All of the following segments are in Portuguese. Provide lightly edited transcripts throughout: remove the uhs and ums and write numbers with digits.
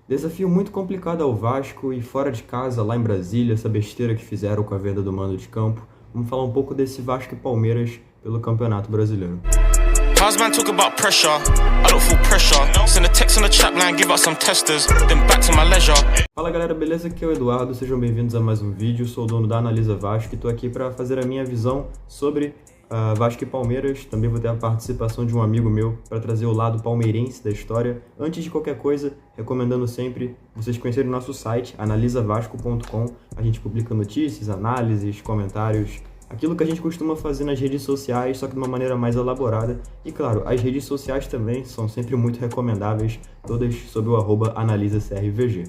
Desafio muito complicado ao Vasco e fora de casa, lá em Brasília, essa besteira que fizeram com a venda do mando de campo. Vamos falar um pouco desse Vasco e Palmeiras pelo Campeonato Brasileiro. How's man talk about pressure? I don't feel pressure. Send a text on the chat line, give out some testers, then back to my leisure. Fala galera, beleza? Aqui é o Eduardo, sejam bem-vindos a mais um vídeo. Sou o dono da Analisa Vasco e tô aqui para fazer a minha visão sobre Vasco e Palmeiras. Também vou ter a participação de um amigo meu para trazer o lado palmeirense da história. Antes de qualquer coisa, recomendando sempre vocês conhecerem o nosso site, analisavasco.com. A gente publica notícias, análises, comentários, aquilo que a gente costuma fazer nas redes sociais, só que de uma maneira mais elaborada. E claro, as redes sociais também são sempre muito recomendáveis, todas sob o @analisacrvg.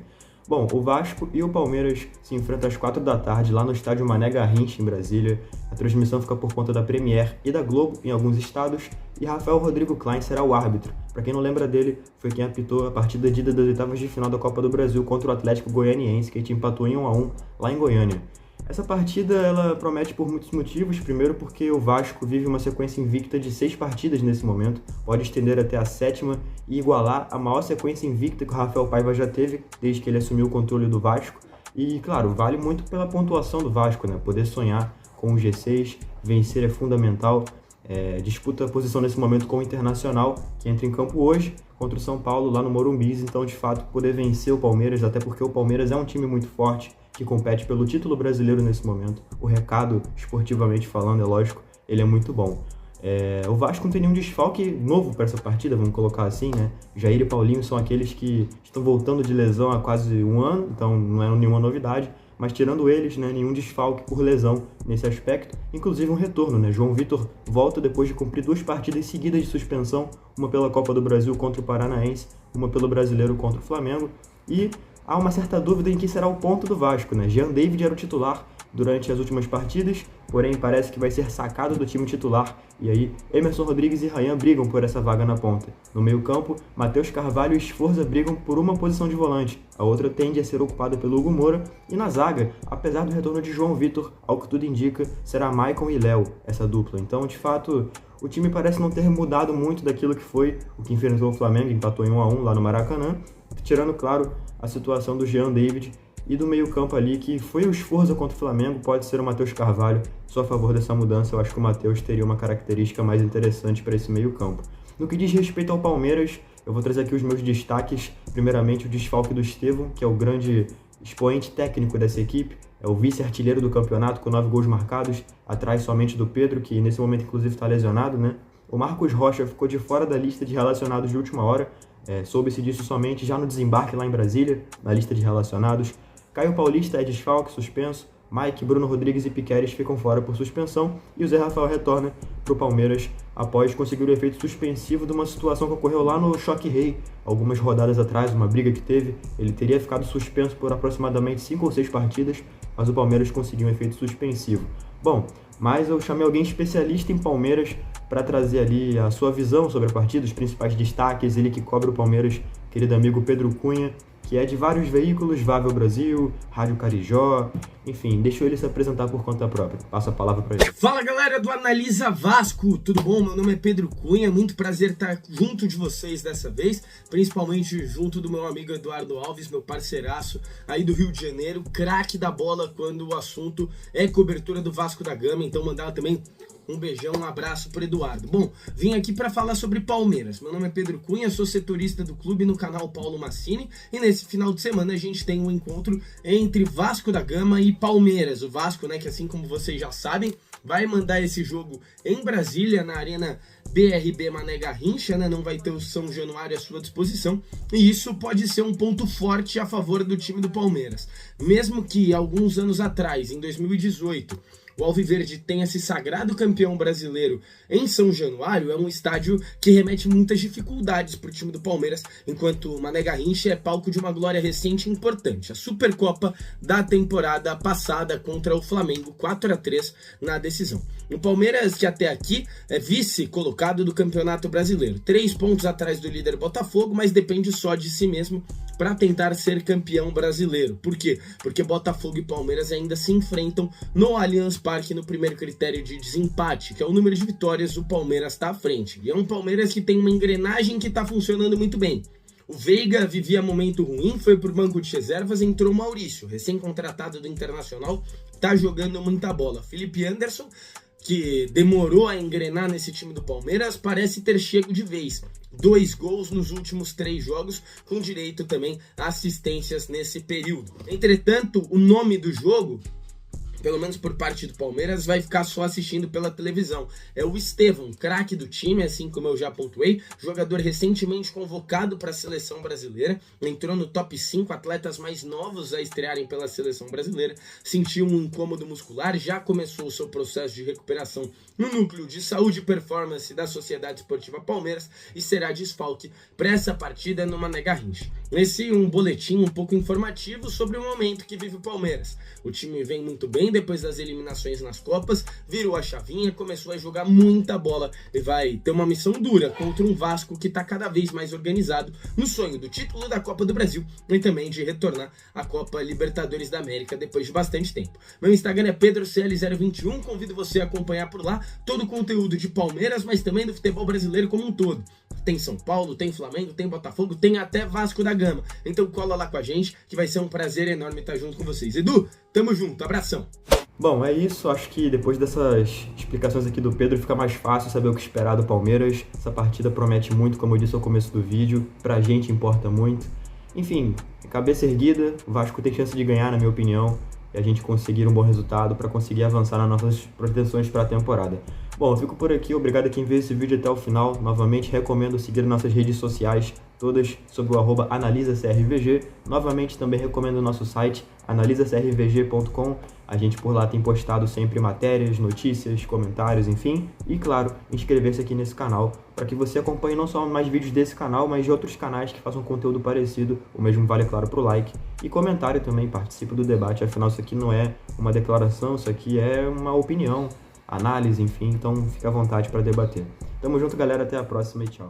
Bom, o Vasco e o Palmeiras se enfrentam às 4 da tarde lá no estádio Mané Garrincha, em Brasília. A transmissão fica por conta da Premier e da Globo em alguns estados, e Rafael Rodrigo Klein será o árbitro. Para quem não lembra dele, foi quem apitou a partida de ida das oitavas de final da Copa do Brasil contra o Atlético Goianiense, que a gente empatou em 1-1 lá em Goiânia. Essa partida ela promete por muitos motivos. Primeiro porque o Vasco vive uma sequência invicta de 6 partidas nesse momento, pode estender até a 7ª e igualar a maior sequência invicta que o Rafael Paiva já teve desde que ele assumiu o controle do Vasco. E claro, vale muito pela pontuação do Vasco, né? Poder sonhar com o G6, vencer é fundamental. Disputa a posição nesse momento com o Internacional, que entra em campo hoje contra o São Paulo lá no Morumbi. Então, de fato, poder vencer o Palmeiras, até porque o Palmeiras é um time muito forte, que compete pelo título brasileiro nesse momento. O recado, esportivamente falando, é lógico, ele é muito bom. O Vasco não tem nenhum desfalque novo para essa partida, vamos colocar assim, né? Jair e Paulinho são aqueles que estão voltando de lesão há quase um ano, então não é nenhuma novidade. Mas tirando eles, né, nenhum desfalque por lesão nesse aspecto, inclusive um retorno, né? João Vitor volta depois de cumprir 2 partidas seguidas de suspensão, uma pela Copa do Brasil contra o Paranaense, uma pelo Brasileiro contra o Flamengo, e há uma certa dúvida em que será o ponto do Vasco, né? Jean David era o titular durante as últimas partidas, porém parece que vai ser sacado do time titular, e aí Emerson Rodrigues e Ryan brigam por essa vaga na ponta. No meio-campo, Matheus Carvalho e Sforza brigam por uma posição de volante, a outra tende a ser ocupada pelo Hugo Moura, e na zaga, apesar do retorno de João Vitor, ao que tudo indica, será Maicon e Léo essa dupla. Então, de fato, o time parece não ter mudado muito daquilo que foi o que enfrentou o Flamengo, empatou em 1-1 lá no Maracanã, tirando, claro, a situação do Jean David e do meio-campo ali, que foi o Sforza contra o Flamengo, pode ser o Matheus Carvalho. Sou a favor dessa mudança, eu acho que o Matheus teria uma característica mais interessante para esse meio-campo. No que diz respeito ao Palmeiras, eu vou trazer aqui os meus destaques. Primeiramente, o desfalque do Estevão, que é o grande expoente técnico dessa equipe, é o vice-artilheiro do campeonato com 9 gols marcados, atrás somente do Pedro, que nesse momento inclusive está lesionado, né? O Marcos Rocha ficou de fora da lista de relacionados de última hora, soube-se disso somente já no desembarque lá em Brasília, na lista de relacionados. Caio Paulista é desfalque, suspenso. Mike, Bruno Rodrigues e Piqueres ficam fora por suspensão. E o Zé Rafael retorna para o Palmeiras após conseguir o efeito suspensivo de uma situação que ocorreu lá no Choque Rei, algumas rodadas atrás, uma briga que teve. Ele teria ficado suspenso por aproximadamente 5 ou 6 partidas, mas o Palmeiras conseguiu um efeito suspensivo. Bom, mas eu chamei alguém especialista em Palmeiras para trazer ali a sua visão sobre a partida, os principais destaques, ele que cobre o Palmeiras, querido amigo Pedro Cunha, que é de vários veículos, Vável Brasil, Rádio Carijó, enfim, deixou ele se apresentar por conta própria. Passo a palavra para ele. Fala galera do Analisa Vasco, tudo bom? Meu nome é Pedro Cunha, muito prazer estar junto de vocês dessa vez, principalmente junto do meu amigo Eduardo Alves, meu parceiraço aí do Rio de Janeiro, craque da bola quando o assunto é cobertura do Vasco da Gama, então mandar também um beijão, um abraço pro Eduardo. Bom, vim aqui para falar sobre Palmeiras. Meu nome é Pedro Cunha, sou setorista do clube no canal Paulo Massini, e nesse final de semana a gente tem um encontro entre Vasco da Gama e Palmeiras. O Vasco, né, que assim como vocês já sabem, vai mandar esse jogo em Brasília, na Arena BRB Mané Garrincha, né? Não vai ter o São Januário à sua disposição, e isso pode ser um ponto forte a favor do time do Palmeiras. Mesmo que alguns anos atrás, em 2018, o Alviverde tenha se sagrado campeão brasileiro em São Januário, é um estádio que remete muitas dificuldades para o time do Palmeiras, enquanto o Mané Garrincha é palco de uma glória recente e importante, a Supercopa da temporada passada contra o Flamengo, 4-3 na decisão. O Palmeiras, que até aqui é vice-colocado do Campeonato Brasileiro, 3 pontos atrás do líder Botafogo, mas depende só de si mesmo para tentar ser campeão brasileiro. Por quê? Porque Botafogo e Palmeiras ainda se enfrentam no Allianz Parque no primeiro critério de desempate, que é o número de vitórias. O Palmeiras está à frente. E é um Palmeiras que tem uma engrenagem que está funcionando muito bem. O Veiga vivia momento ruim, foi pro banco de reservas, entrou o Maurício, recém-contratado do Internacional, tá jogando muita bola. Felipe Anderson, que demorou a engrenar nesse time do Palmeiras, parece ter chego de vez. 2 gols nos últimos 3 jogos, com direito também a assistências nesse período. Entretanto, o nome do jogo, pelo menos por parte do Palmeiras, vai ficar só assistindo pela televisão. É o Estevão, craque do time, assim como eu já pontuei, jogador recentemente convocado para a seleção brasileira, entrou no top 5 atletas mais novos a estrearem pela seleção brasileira, sentiu um incômodo muscular, já começou o seu processo de recuperação no núcleo de saúde e performance da Sociedade Esportiva Palmeiras e será desfalque para essa partida no Mané Garrincha. Esse é um boletim um pouco informativo sobre o momento que vive o Palmeiras. O time vem muito bem depois das eliminações nas Copas, virou a chavinha, começou a jogar muita bola e vai ter uma missão dura contra um Vasco que está cada vez mais organizado no sonho do título da Copa do Brasil e também de retornar à Copa Libertadores da América depois de bastante tempo. Meu Instagram é PedroCL021, convido você a acompanhar por lá todo o conteúdo de Palmeiras, mas também do futebol brasileiro como um todo. Tem São Paulo, tem Flamengo, tem Botafogo, tem até Vasco da Gama. Então cola lá com a gente, que vai ser um prazer enorme estar junto com vocês. Edu, tamo junto, abração! Bom, é isso. Acho que depois dessas explicações aqui do Pedro fica mais fácil saber o que esperar do Palmeiras. Essa partida promete muito, como eu disse ao começo do vídeo. Pra gente importa muito. Enfim, cabeça erguida, o Vasco tem chance de ganhar, na minha opinião, e a gente conseguir um bom resultado para conseguir avançar nas nossas pretensões para a temporada. Bom, eu fico por aqui. Obrigado a quem viu esse vídeo até o final. Novamente, recomendo seguir nossas redes sociais, todas sob o @analisacrvg. Novamente, também recomendo o nosso site, analisacrvg.com. A gente por lá tem postado sempre matérias, notícias, comentários, enfim. E, claro, inscrever-se aqui nesse canal para que você acompanhe não só mais vídeos desse canal, mas de outros canais que façam conteúdo parecido. O mesmo vale, claro, para o like. E comentário também, participe do debate. Afinal, isso aqui não é uma declaração, isso aqui é uma opinião, análise, enfim. Então, fique à vontade para debater. Tamo junto, galera. Até a próxima e tchau.